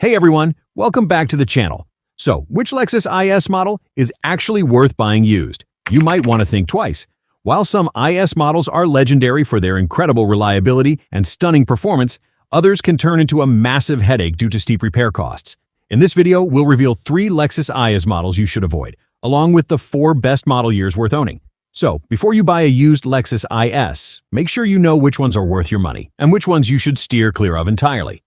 Hey everyone, welcome back to the channel. So, which Lexus IS model is actually worth buying used? You might want to think twice. While some IS models are legendary for their incredible reliability and stunning performance, others can turn into a massive headache due to steep repair costs. In this video, we'll reveal 3 Lexus IS models you should avoid, along with the 4 best model years worth owning. So, before you buy a used Lexus IS, make sure you know which ones are worth your money and which ones you should steer clear of entirely.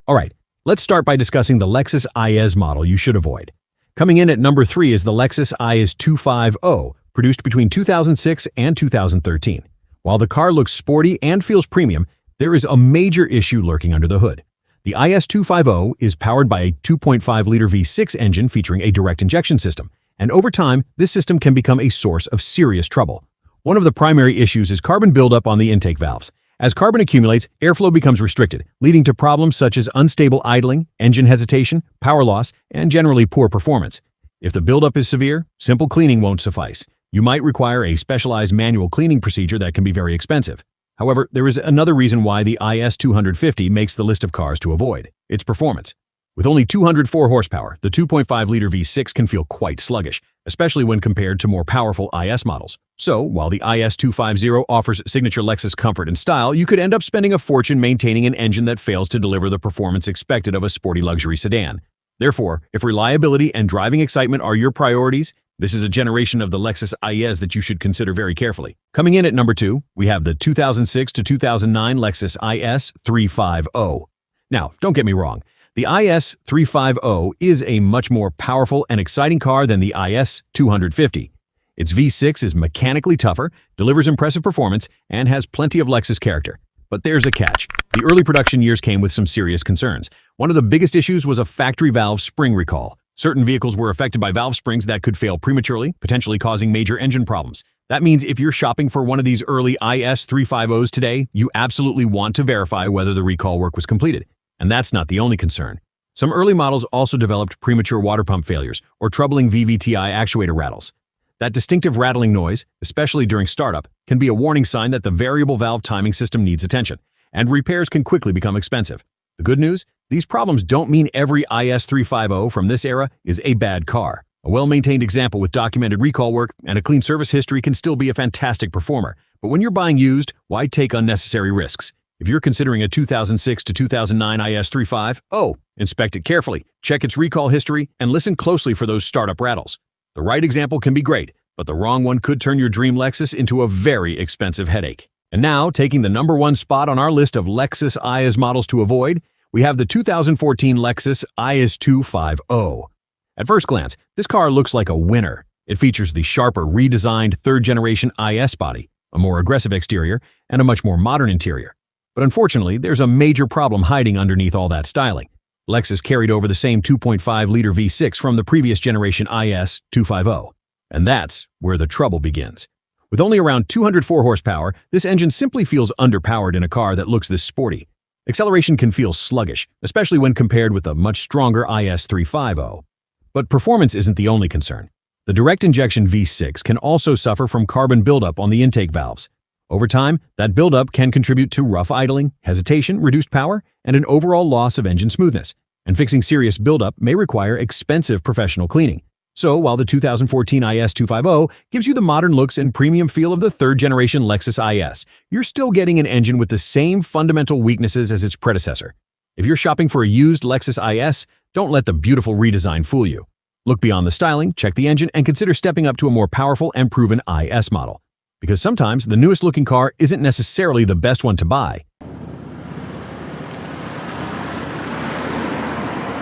Alright, let's start by discussing the Lexus IS model you should avoid. Coming in at number 3 is the Lexus IS 250, produced between 2006 and 2013. While the car looks sporty and feels premium, there is a major issue lurking under the hood. The IS 250 is powered by a 2.5-liter V6 engine featuring a direct injection system, and over time, this system can become a source of serious trouble. One of the primary issues is carbon buildup on the intake valves. As carbon accumulates, airflow becomes restricted, leading to problems such as unstable idling, engine hesitation, power loss, and generally poor performance. If the buildup is severe, simple cleaning won't suffice. You might require a specialized manual cleaning procedure that can be very expensive. However, there is another reason why the IS 250 makes the list of cars to avoid: its performance. With only 204 horsepower, the 2.5-liter V6 can feel quite sluggish, especially when compared to more powerful IS models. So, while the IS 250 offers signature Lexus comfort and style, you could end up spending a fortune maintaining an engine that fails to deliver the performance expected of a sporty luxury sedan. Therefore, if reliability and driving excitement are your priorities, this is a generation of the Lexus IS that you should consider very carefully. Coming in at number 2, we have the 2006 to 2009 Lexus IS 350. Now, don't get me wrong. The IS 350 is a much more powerful and exciting car than the IS 250. Its V6 is mechanically tougher, delivers impressive performance, and has plenty of Lexus character. But there's a catch. The early production years came with some serious concerns. One of the biggest issues was a factory valve spring recall. Certain vehicles were affected by valve springs that could fail prematurely, potentially causing major engine problems. That means if you're shopping for one of these early IS 350s today, you absolutely want to verify whether the recall work was completed. And that's not the only concern. Some early models also developed premature water pump failures or troubling VVTi actuator rattles. That distinctive rattling noise, especially during startup, can be a warning sign that the variable valve timing system needs attention, and repairs can quickly become expensive. The good news? These problems don't mean every IS 350 from this era is a bad car. A well-maintained example with documented recall work and a clean service history can still be a fantastic performer. But when you're buying used, why take unnecessary risks? If you're considering a 2006 to 2009 IS 350, inspect it carefully, check its recall history, and listen closely for those startup rattles. The right example can be great, but the wrong one could turn your dream Lexus into a very expensive headache. And now, taking the number 1 spot on our list of Lexus IS models to avoid, we have the 2014 Lexus IS 250. At first glance, this car looks like a winner. It features the sharper, redesigned 3rd-generation IS body, a more aggressive exterior, and a much more modern interior. But unfortunately, there's a major problem hiding underneath all that styling. Lexus carried over the same 2.5-liter V6 from the previous generation IS 250. And that's where the trouble begins. With only around 204 horsepower, this engine simply feels underpowered in a car that looks this sporty. Acceleration can feel sluggish, especially when compared with the much stronger IS 350. But performance isn't the only concern. The direct injection V6 can also suffer from carbon buildup on the intake valves. Over time, that buildup can contribute to rough idling, hesitation, reduced power, and an overall loss of engine smoothness. And fixing serious buildup may require expensive professional cleaning. So, while the 2014 IS 250 gives you the modern looks and premium feel of the 3rd-generation Lexus IS, you're still getting an engine with the same fundamental weaknesses as its predecessor. If you're shopping for a used Lexus IS, don't let the beautiful redesign fool you. Look beyond the styling, check the engine, and consider stepping up to a more powerful and proven IS model. Because sometimes the newest looking car isn't necessarily the best one to buy.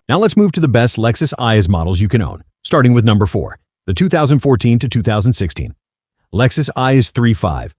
Now let's move to the best Lexus IS models you can own, starting with number 4, the 2014 to 2016 Lexus IS 350.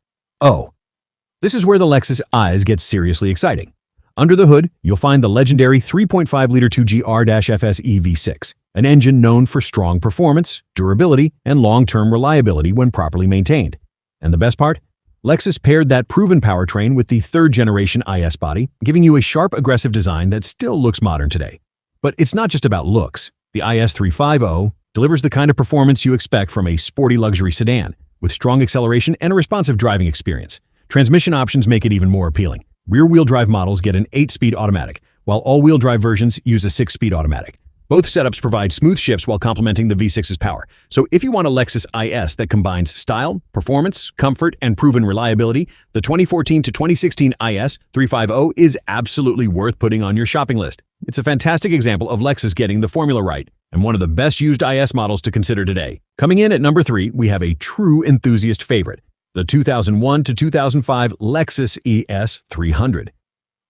This is where the Lexus IS gets seriously exciting. Under the hood, you'll find the legendary 3.5-liter 2GR-FSE V6, an engine known for strong performance, durability, and long-term reliability when properly maintained. And the best part? Lexus paired that proven powertrain with the 3rd-generation IS body, giving you a sharp, aggressive design that still looks modern today. But it's not just about looks. The IS 350 delivers the kind of performance you expect from a sporty luxury sedan, with strong acceleration and a responsive driving experience. Transmission options make it even more appealing. Rear-wheel drive models get an 8-speed automatic, while all-wheel drive versions use a 6-speed automatic. Both setups provide smooth shifts while complementing the V6's power. So if you want a Lexus IS that combines style, performance, comfort, and proven reliability, the 2014 to 2016 IS 350 is absolutely worth putting on your shopping list. It's a fantastic example of Lexus getting the formula right, and one of the best used IS models to consider today. Coming in at number 3, we have a true enthusiast favorite, the 2001 to 2005 Lexus ES 300.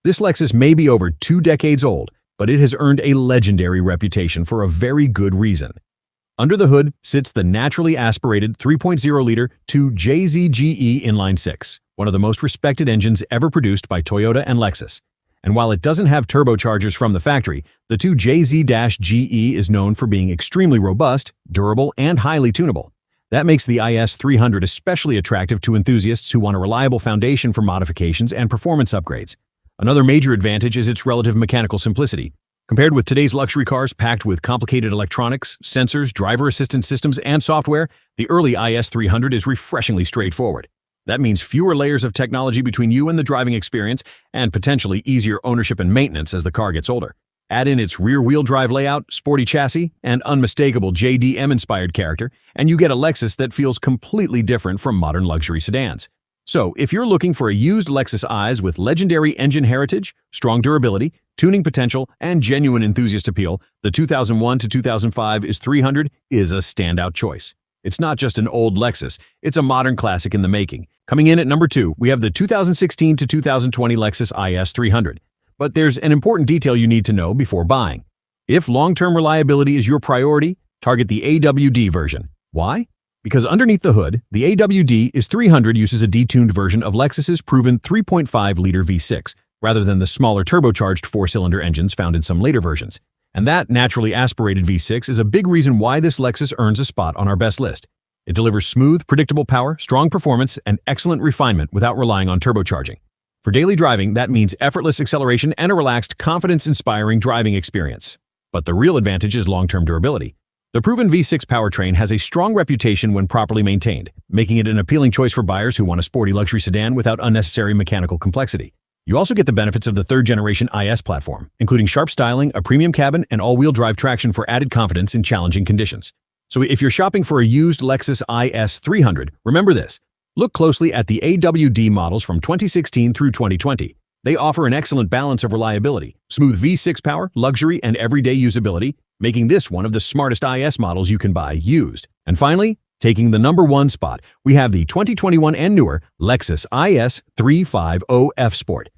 This Lexus may be over 2 decades old, but it has earned a legendary reputation for a very good reason. Under the hood sits the naturally aspirated 3.0-liter 2JZGE inline-6, one of the most respected engines ever produced by Toyota and Lexus. And while it doesn't have turbochargers from the factory, the 2JZ-GE is known for being extremely robust, durable, and highly tunable. That makes the IS 300 especially attractive to enthusiasts who want a reliable foundation for modifications and performance upgrades. Another major advantage is its relative mechanical simplicity. Compared with today's luxury cars packed with complicated electronics, sensors, driver assistance systems, and software, the early IS 300 is refreshingly straightforward. That means fewer layers of technology between you and the driving experience, and potentially easier ownership and maintenance as the car gets older. Add in its rear-wheel drive layout, sporty chassis, and unmistakable JDM-inspired character, and you get a Lexus that feels completely different from modern luxury sedans. So, if you're looking for a used Lexus IS with legendary engine heritage, strong durability, tuning potential, and genuine enthusiast appeal, the 2001 to 2005 IS 300 is a standout choice. It's not just an old Lexus, it's a modern classic in the making. Coming in at number 2, we have the 2016 to 2020 Lexus IS 300. But there's an important detail you need to know before buying. If long-term reliability is your priority, target the AWD version. Why? Because underneath the hood, the AWD IS 300 uses a detuned version of Lexus's proven 3.5-liter V6, rather than the smaller turbocharged 4-cylinder engines found in some later versions. And that naturally aspirated V6 is a big reason why this Lexus earns a spot on our best list. It delivers smooth, predictable power, strong performance, and excellent refinement without relying on turbocharging. For daily driving, that means effortless acceleration and a relaxed, confidence-inspiring driving experience. But the real advantage is long-term durability. The proven V6 powertrain has a strong reputation when properly maintained, making it an appealing choice for buyers who want a sporty luxury sedan without unnecessary mechanical complexity. You also get the benefits of the third-generation IS platform, including sharp styling, a premium cabin, and all-wheel drive traction for added confidence in challenging conditions. So if you're shopping for a used Lexus IS 300, remember this. Look closely at the AWD models from 2016 through 2020. They offer an excellent balance of reliability, smooth V6 power, luxury, and everyday usability, making this one of the smartest IS models you can buy used. And finally, taking the number 1 spot, we have the 2021 and newer Lexus IS 350 F Sport.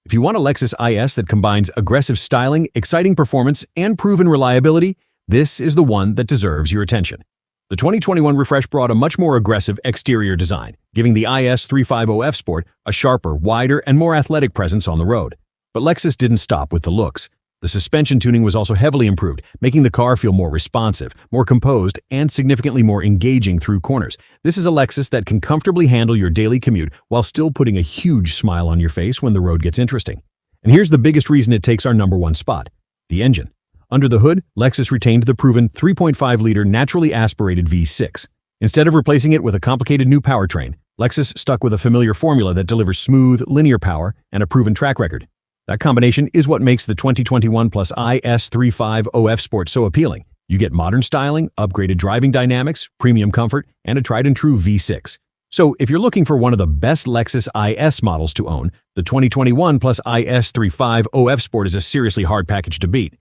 If you want a Lexus IS that combines aggressive styling, exciting performance, and proven reliability, this is the one that deserves your attention. The 2021 refresh brought a much more aggressive exterior design, giving the IS 350 F Sport a sharper, wider, and more athletic presence on the road. But Lexus didn't stop with the looks. The suspension tuning was also heavily improved, making the car feel more responsive, more composed, and significantly more engaging through corners. This is a Lexus that can comfortably handle your daily commute while still putting a huge smile on your face when the road gets interesting. And here's the biggest reason it takes our number 1 spot: the engine. Under the hood, Lexus retained the proven 3.5-liter naturally aspirated V6. Instead of replacing it with a complicated new powertrain, Lexus stuck with a familiar formula that delivers smooth, linear power and a proven track record. That combination is what makes the 2021 plus IS 350 F Sport so appealing. You get modern styling, upgraded driving dynamics, premium comfort, and a tried-and-true V6. So if you're looking for one of the best Lexus IS models to own, the 2021 plus IS 350 F Sport is a seriously hard package to beat.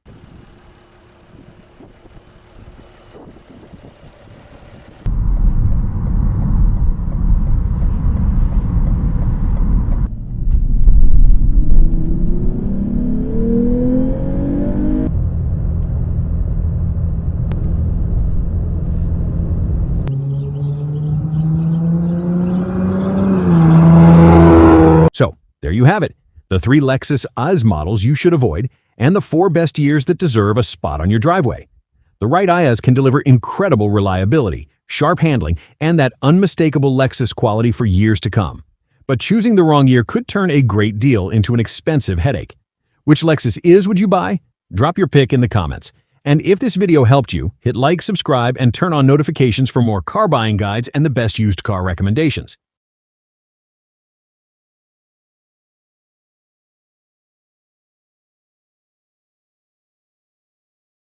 So, there you have it, the 3 Lexus IS models you should avoid, and the 4 best years that deserve a spot on your driveway. The right IS can deliver incredible reliability, sharp handling, and that unmistakable Lexus quality for years to come. But choosing the wrong year could turn a great deal into an expensive headache. Which Lexus IS would you buy? Drop your pick in the comments. And if this video helped you, hit like, subscribe, and turn on notifications for more car buying guides and the best used car recommendations.